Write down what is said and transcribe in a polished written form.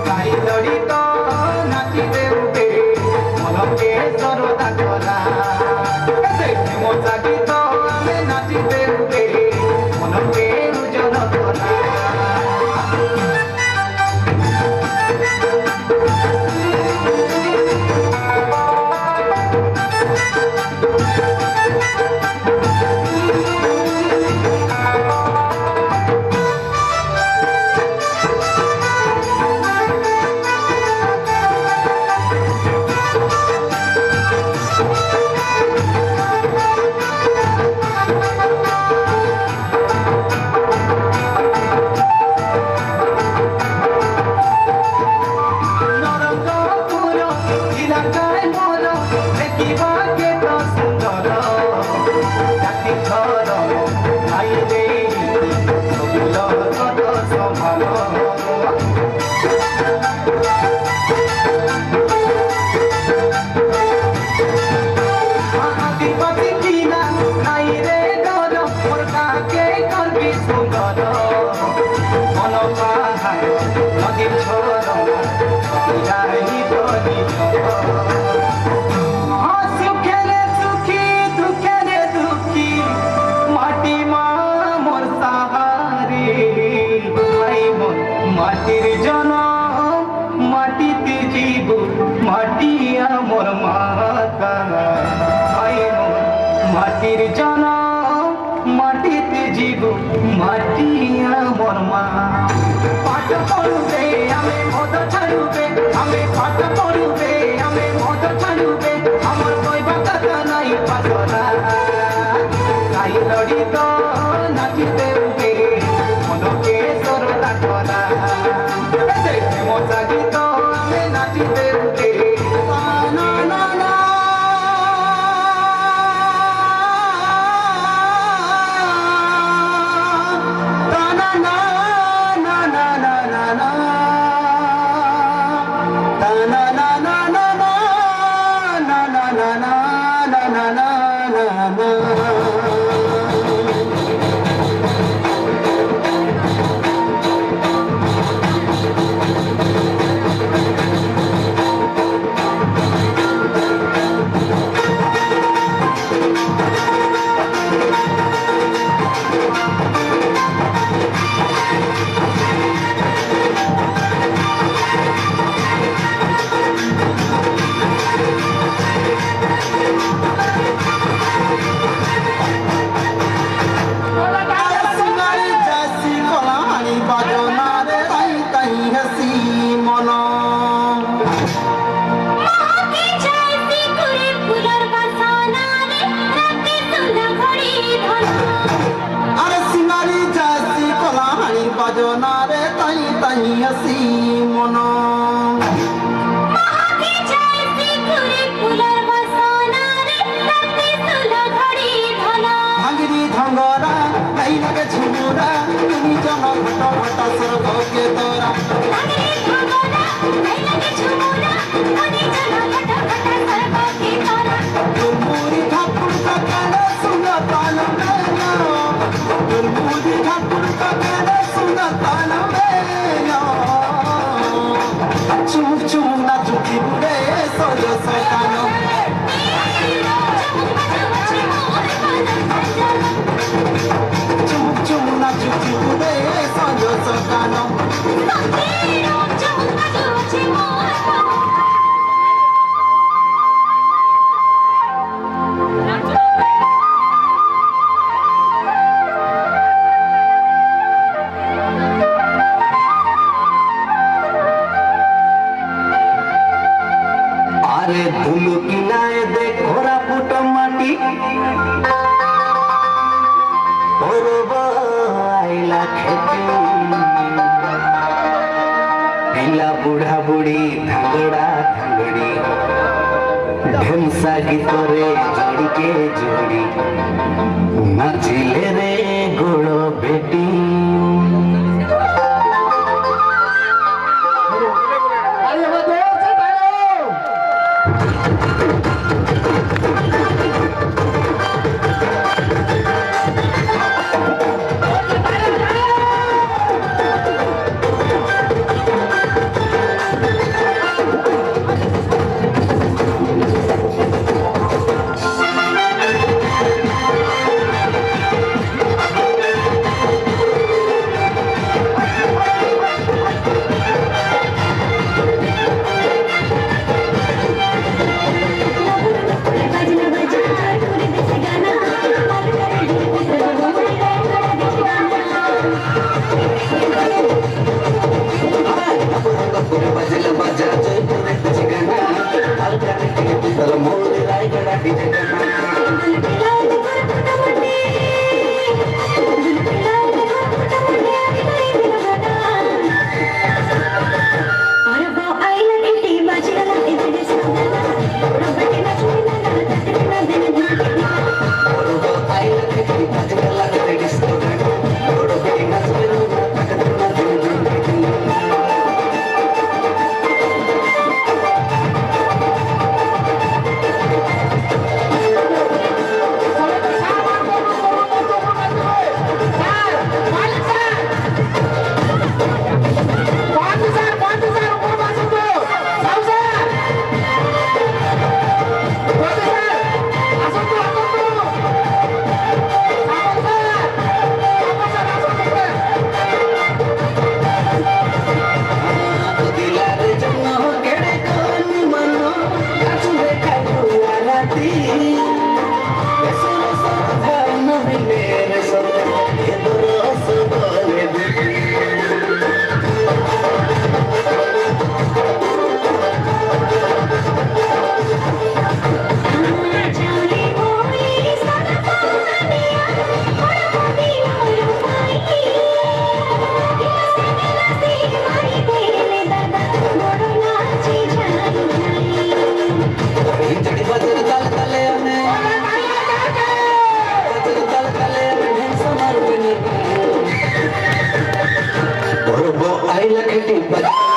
গাই লড়িত নাচিতে উঠে মনকে সরদা করা মজা গীত আমি নাচিতে উঠে মনকে উজ্জ্বল করা মাটির জনম মাটিতে জীব মাটি আমার মাতা মাটির জনম মাটিতে জীব মাটি আমার মা পাঠ পড়বে আমি মদ ছাড়ুবে আমি পাঠ পড়বে আমি মদ ছাড়ুবে আমার কইবা কথা নাই পাগলা গাই লড়িত নাচিতে উঠে মনকে সরদা করা মজা গীত আমি নাচিতে উঠে না না না বাজনারে তাই তাই আসি মন ভাঙ্গিরি ধঙ্গরা তাই লাগে ঝুমুরা তুমি জন ঘট ঘট স্বর্গকে তোরা মুড়ি ঠাকুর কাকার সুন্দর তাল মুড়ি ঠাকুর কাকার সুন্দর তাল চুপ চুপ না চুপি বুড়ে সজ সকানো চুপ চুপ না চুপি বুড়ে সজ সকানো আরে ধুলু কিনায় দেখ ঘোরা ফুটো মাটি আইলা খেতে পিলা বুড়া বুড়ি ধাঙ্গড়া ধাঙ্গড়ি ঢেমসা গীতরে জড়িকে জড়ি নাচিলে রে গোড় বেটি বাজা